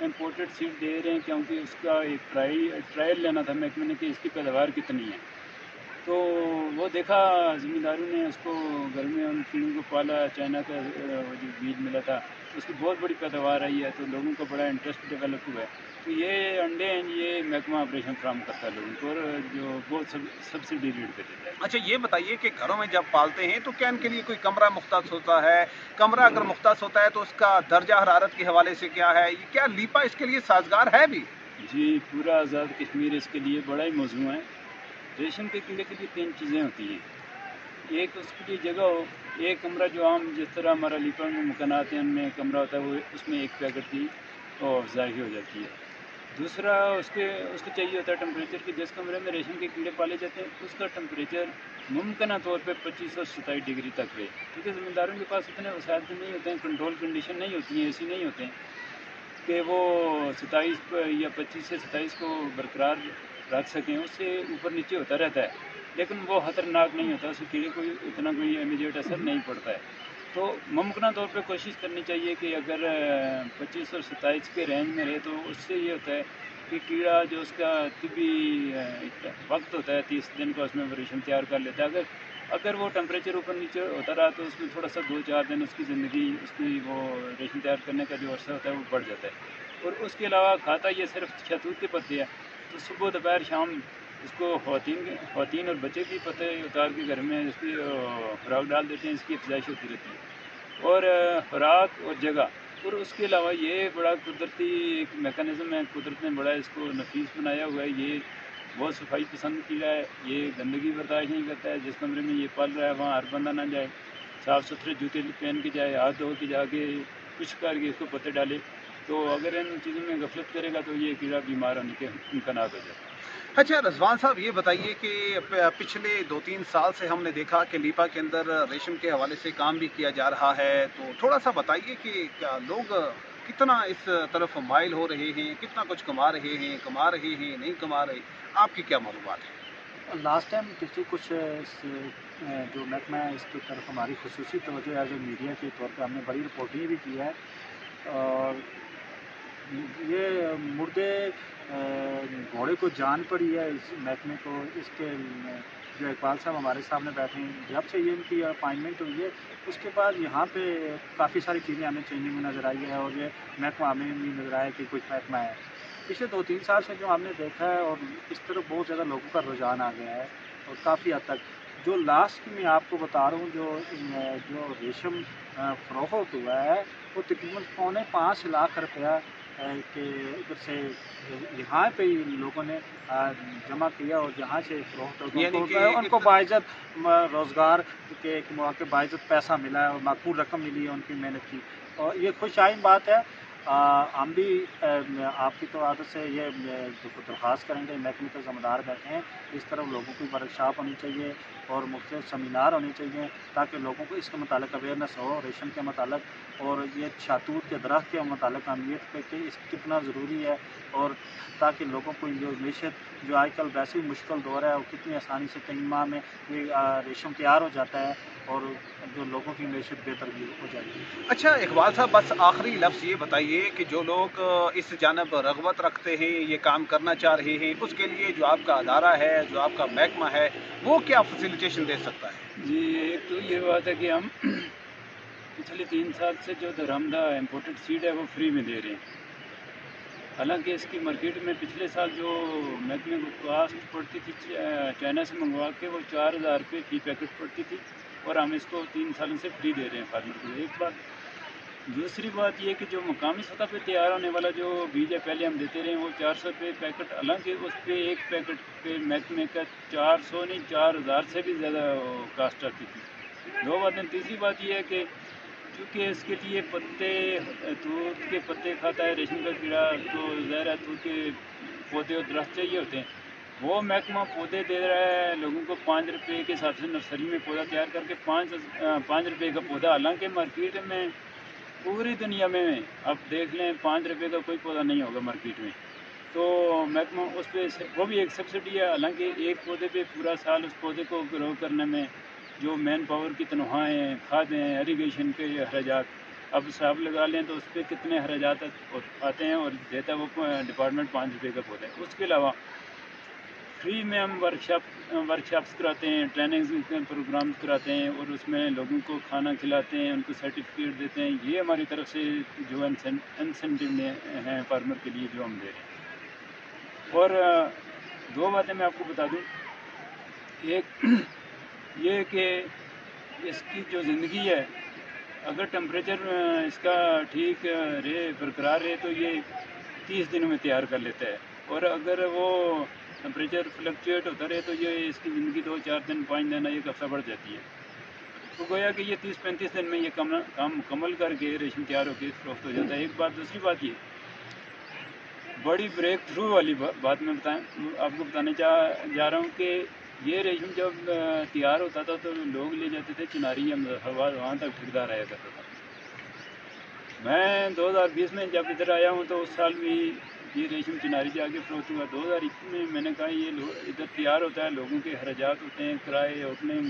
Imported sad دے رہے ہیں کیونکہ اس کا ایک ٹرائل لینا تھا محکمے نے کہ اس کی پیداوار کتنی ہے. تو وہ دیکھا زمینداروں نے اس کو گھر میں ان کیڑوں کو پالا. چائنا کا وہ جو بیج ملا تھا اس کی بہت بڑی پیداوار آئی ہے تو لوگوں کو بڑا انٹرسٹ ڈیولپ ہوا ہے. تو یہ انڈے ہیں یہ محکمہ آپریشن فراہم کرتا ہے لوگوں کو اور جو بہت سبسڈی ریٹ پہ دیتا ہے. اچھا یہ بتائیے کہ گھروں میں جب پالتے ہیں تو کیا ان کے لیے کوئی کمرہ مختص ہوتا ہے؟ کمرہ اگر مختص ہوتا ہے تو اس کا درجہ حرارت کے حوالے سے کیا ہے؟ کیا لیپا اس کے لیے سازگار ہے بھی؟ جی پورا آزاد کشمیر اس کے لیے بڑا ہی موضوع ہے. ریشم کے کیڑے کے لیے 3 چیزیں ہوتی ہیں. ایک اس کے لیے جگہ ہو. ایک کمرہ جو عام جس طرح ہمارا لیپا میں مکانات ہیں ان میں کمرہ ہوتا ہے وہ اس میں 1 پیکٹ کی افزائش ہو جاتی ہے. دوسرا اس کو چاہیے ہوتا ہے ٹمپریچر کہ جس کمرے میں ریشم کے کیڑے پالے جاتے ہیں اس کا ٹمپریچر ممکنہ طور پہ 25 اور 27 ڈگری تک رہے. کیونکہ زمینداروں کے پاس اتنے وسائل تو نہیں ہوتے ہیں, کنٹرول کنڈیشن نہیں ہوتی ہیں, ایسی نہیں ہوتے ہیں کہ وہ 27 یا 25 سے 27 کو برقرار رکھ سکیں. اس سے اوپر نیچے ہوتا رہتا ہے لیکن وہ خطرناک نہیں ہوتا, اس سے کیڑے کو اتنا کوئی امیڈیٹ اثر نہیں پڑتا ہے. تو ممکنہ طور پہ کوشش کرنی چاہیے کہ اگر 25 اور 27 کے رینج میں رہے تو اس سے یہ ہوتا ہے کہ کیڑا جو اس کا طبی وقت ہوتا ہے 30 دن کا اس میں ریشم تیار کر لیتا ہے. اگر وہ ٹمپریچر اوپر نیچے ہوتا رہا تو اس میں تھوڑا سا 2-4 دن اس کی زندگی اس کی وہ ریشم تیار کرنے کا جو عرصہ ہوتا ہے وہ بڑھ جاتا ہے. اور اس کے علاوہ کھاتا یہ صرف شہتوت کے پتے ہے تو صبح دوپہر شام اس کو خواتین اور بچے بھی پتے اتار کے گھر میں اس کی خوراک ڈال دیتے ہیں, اس کی افزائش ہوتی رہتی ہے. اور خوراک اور جگہ اور اس کے علاوہ یہ بڑا قدرتی ایک میکانزم ہے, قدرت نے بڑا اس کو نفیس بنایا ہوا ہے. یہ بہت صفائی پسند کیڑا ہے, یہ گندگی برداشت نہیں کرتا ہے. جس کمرے میں یہ پل رہا ہے وہاں ہر بندہ نہ جائے, صاف ستھرے جوتے پہن کے جائے, ہاتھ دھو کے جا کے کچھ کر کے اس کو پتے ڈالے. تو اگر ان چیزوں میں غفلت کرے گا تو یہ کیڑا بیمار ہونے کے امکانات ہو جاتے ہیں. اچھا رضوان صاحب یہ بتائیے کہ پچھلے 2-3 سال سے ہم نے دیکھا کہ لیپا کے اندر ریشم کے حوالے سے کام بھی کیا جا رہا ہے, تو تھوڑا سا بتائیے کہ کیا لوگ کتنا اس طرف مائل ہو رہے ہیں, کتنا کچھ کما رہے ہیں, نہیں کما رہے, آپ کی کیا معلومات ہیں؟ لاسٹ ٹائم پچھلے کچھ جو محکمہ ہے اس کی طرف ہماری خصوصی توجہ ایز اے میڈیا کے طور پہ ہم نے بڑی رپورٹنگ بھی کی ہے. اور یہ مردے گھوڑے کو جان پڑی ہے اس محکمے کو. اس کے جو اقبال صاحب ہمارے سامنے بیٹھے ہیں, جب سے یہ ان کی اپائنٹمنٹ ہوئی ہے اس کے بعد یہاں پہ کافی ساری چیزیں ہمیں چینجنگ میں نظر آئی ہے اور یہ محکمہ ہمیں بھی نظر آیا کہ کچھ محکمہ ہے. پچھلے 2-3 سال سے جو ہم نے دیکھا ہے اور اس طرف بہت زیادہ لوگوں کا رجحان آ گیا ہے اور کافی حد تک جو لاسٹ میں آپ کو بتا رہا ہوں جو ریشم فروخت ہوا ہے وہ تقریباً 4.5 لاکھ روپیہ کہ ادھر سے یہاں پہ ہی لوگوں نے جمع کیا اور جہاں سے فروخت ہوتا ہے ان کو باعزت روزگار کے مواقع باعزت پیسہ ملا ہے اور معقول رقم ملی ہے ان کی محنت کی. اور یہ خوش آئین بات ہے. ہم بھی آپ کی تو عادت سے یہ درخواست کریں گے, محکمے کے ذمہ دار بیٹھے ہیں, اس طرف لوگوں کی ورکشاپ ہونی چاہیے اور مختلف سیمینار ہونے چاہیے تاکہ لوگوں کو اس کے متعلق اویئرنیس ہو, ریشم کے متعلق اور یہ شہتوت کے درخت کے متعلق اہمیت پہ کہ اس کتنا ضروری ہے, اور تاکہ لوگوں کو جو معیشت جو آج کل ویسے ہی مشکل دور ہے وہ کتنی آسانی سے کئی ماہ میں یہ ریشم تیار ہو جاتا ہے اور جو لوگوں کی معیشت بہتر بھی ہو جائے گی. اچھا اقبال صاحب بس آخری لفظ یہ بتائیے کہ جو لوگ اس جانب رغبت رکھتے ہیں, یہ کام کرنا چاہ رہے ہیں, اس کے لیے جو آپ کا ادارہ ہے, جو آپ کا محکمہ ہے, وہ کیا فیسیلیٹیشن دے سکتا ہے؟ جی ایک تو یہ بات ہے کہ ہم پچھلے 3 سال سے جو درآمدہ امپورٹڈ سیڈ ہے وہ فری میں دے رہے ہیں. حالانکہ اس کی مارکیٹ میں پچھلے سال جو محکمے کو کاسٹ پڑتی تھی چائنا سے منگوا کے وہ 4,000 روپے فی پیکٹ پڑتی تھی اور ہم اس کو 3 سالوں سے فری دے رہے ہیں فارمر کو. ایک بات. دوسری بات یہ کہ جو مقامی سطح پہ تیار ہونے والا جو بیج ہے پہلے ہم دیتے رہے ہیں وہ 400 روپے پیکٹ, حالانکہ اس پہ ایک پیکٹ پہ محکمے کا 400 نہیں 4,000 سے بھی زیادہ کاسٹ آتی تھی. 2 باتیں. تیسری بات یہ ہے کہ چونکہ اس کے لیے پتے توت کے پتے کھاتا ہے ریشم کا کیڑا, تو ظاہر ہے توت کے پودے اور درخت چاہیے ہوتے ہیں. وہ محکمہ پودے دے رہا ہے لوگوں کو 5 روپے کے حساب سے نرسری میں پودا تیار کر کے 5 روپے کا پودا, حالانکہ مارکیٹ میں پوری دنیا میں اب دیکھ لیں 5 روپے کا کوئی پودا نہیں ہوگا مارکیٹ میں. تو محکمہ اس پہ وہ بھی ایک سبسڈی ہے, حالانکہ ایک پودے پہ پورا سال اس پودے کو گرو کرنے میں جو مین پاور کی تنخواہیں, کھادیں, ایریگیشن کے اخراجات, اب حساب لگا لیں تو اس پہ کتنے اخراجات آتے ہیں، اور دیتا ہے وہ ڈپارٹمنٹ 5 روپے کا پودا ہے۔ اس کے علاوہ فری میں ہم ورکشاپس کراتے ہیں، ٹریننگ پروگرام کراتے ہیں، اور اس میں لوگوں کو کھانا کھلاتے ہیں، ان کو سرٹیفکیٹ دیتے ہیں۔ یہ ہماری طرف سے جو انسینٹیو ہیں فارمر کے لیے جو ہم دے رہے ہیں۔ اور 2 باتیں میں آپ کو بتا دوں۔ ایک یہ کہ اس کی جو زندگی ہے، اگر ٹمپریچر اس کا ٹھیک رہے، برقرار رہے، تو یہ 30 دنوں میں تیار کر لیتا ہے، اور اگر وہ ٹمپریچر فلکچویٹ ہوتا رہے تو یہ اس کی زندگی 2-4 دن 5 دن 1 ہفتہ بڑھ جاتی ہے۔ تو گویا کہ یہ 30-35 دن میں یہ کام مکمل کر کے ریشم تیار ہو کے فروخت ہو جاتا ہے۔ ایک بات، دوسری بات یہ بڑی بریک تھرو والی بات میں آپ کو بتانے جا رہا ہوں کہ یہ ریشم جب تیار ہوتا تھا تو لوگ لے جاتے تھے چناری احمدآباد، وہاں تک ٹھیکیدار آیا کرتا تھا۔ میں 2020 میں جب ادھر آیا ہوں تو اس سال بھی یہ ریشم چناری جا کے فروخت ہوا۔ 2021 میں نے کہا یہ ادھر تیار ہوتا ہے، لوگوں کے اخراجات ہوتے ہیں، کرائے ہوتے ہیں،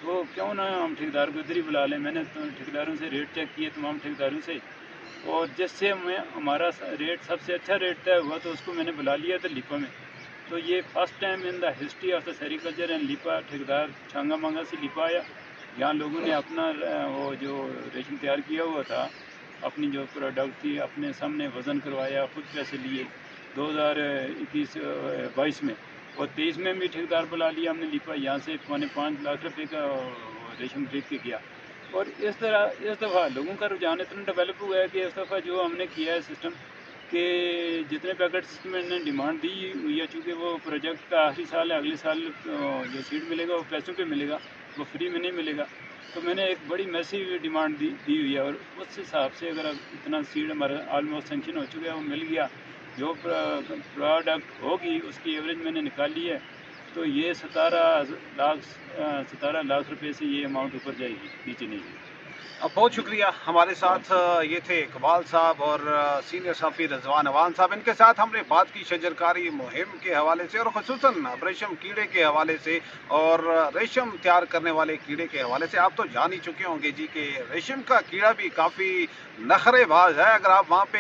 تو کیوں نہ ہم ٹھیکیدار کو ادھر ہی بلا لیں۔ میں نے ٹھیکیداروں سے ریٹ چیک کیے، تمام ٹھیکیداروں سے، اور جس سے ہمارا ریٹ سب سے اچھا ریٹ طے ہوا تو اس کو میں نے بلا لیا تھا لیپا میں۔ تو یہ first time in the history of the sericulture and Leepa ٹھیکیدار چھانگا مانگا سے لیپا آیا۔ یہاں لوگوں نے اپنا وہ جو ریشم تیار کیا ہوا تھا، اپنی جو پروڈکٹ تھی، اپنے سامنے وزن کروایا، خود پیسے لیے 2021-22 میں، اور 23 میں بھی ٹھیکیدار بلا لیا ہم نے لیپا۔ یہاں سے 5.25 لاکھ روپے کا ریشم خرید کے گیا۔ اور اس دفعہ لوگوں کا رجحان اتنا ڈیولپ ہوا ہے کہ اس دفعہ جو ہم نے کیا ہے سسٹم کہ جتنے پیکٹس میں نے ڈیمانڈ دی ہوئی ہے، چونکہ وہ پروجیکٹ کا آخری سال ہے، اگلے سال جو سیڈ ملے گا وہ پیسوں پہ ملے گا، وہ فری میں نہیں ملے گا، تو میں نے ایک بڑی میسیو ڈیمانڈ دی ہوئی ہے، اور اس حساب سے اگر اتنا سیڈ ہمارا آلموسٹ سینکشن ہو چکا ہے، وہ مل گیا، جو پروڈکٹ ہوگی اس کی ایوریج میں نے نکالی ہے، تو یہ 17 لاکھ روپے سے یہ اماؤنٹ اوپر جائے گی، نیچے نہیں جائے گی۔ بہت شکریہ۔ ہمارے ساتھ یہ تھے اقبال صاحب اور سینئر صحافی رضوان عوان صاحب۔ ان کے ساتھ ہم نے بات کی شجرکاری مہم کے حوالے سے، اور خصوصاً ریشم کیڑے کے حوالے سے اور ریشم تیار کرنے والے کیڑے کے حوالے سے۔ آپ تو جان ہی چکے ہوں گے جی کہ ریشم کا کیڑا بھی کافی نخرے باز ہے۔ اگر آپ وہاں پہ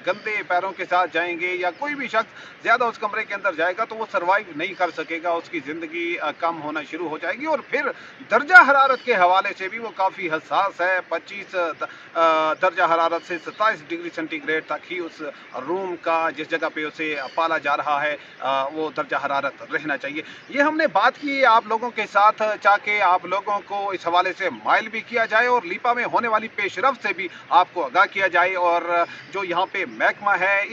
گندے پیروں کے ساتھ جائیں گے یا کوئی بھی شخص زیادہ اس کمرے کے اندر جائے گا تو وہ سروائیو نہیں کر سکے گا، اس کی زندگی کم ہونا شروع ہو جائے گی۔ اور پھر درجہ حرارت کے حوالے سے بھی وہ کافی حساس ہے۔ 25 درجہ حرارت سے 27 ڈگری سینٹی گریڈ تک ہی اس روم کا، جس جگہ پہ اسے پالا جا رہا ہے، وہ درجہ حرارت رہنا چاہیے۔ یہ ہم نے بات کی آپ لوگوں کے ساتھ تاکہ آپ لوگوں کو اس حوالے سے مائل بھی کیا جائے اور لیپا میں ہونے والی پیش رفت سے بھی آپ کو آگاہ کیا جائے، اور جو یہاں پہ محکمہ ہے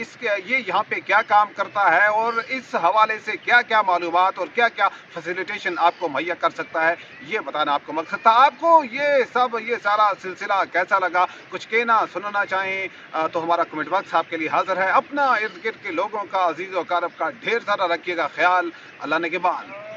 یہ یہاں پہ کیا کام کرتا ہے اور اس حوالے سے کیا کیا معلومات اور کیا کیا فیسیلیٹیشن آپ کو مہیا کر سکتا ہے، یہ بتانا آپ کو مقصد تھا۔ آپ کو یہ سارا سلسلہ کیسا لگا؟ کچھ کہنا سننا چاہیں تو ہمارا کمنٹ باکس آپ کے لیے حاضر ہے۔ اپنا ارد گرد کے لوگوں کا، عزیز و اقارب کا ڈھیر سارا رکھیے گا خیال۔ اللہ نگہبان۔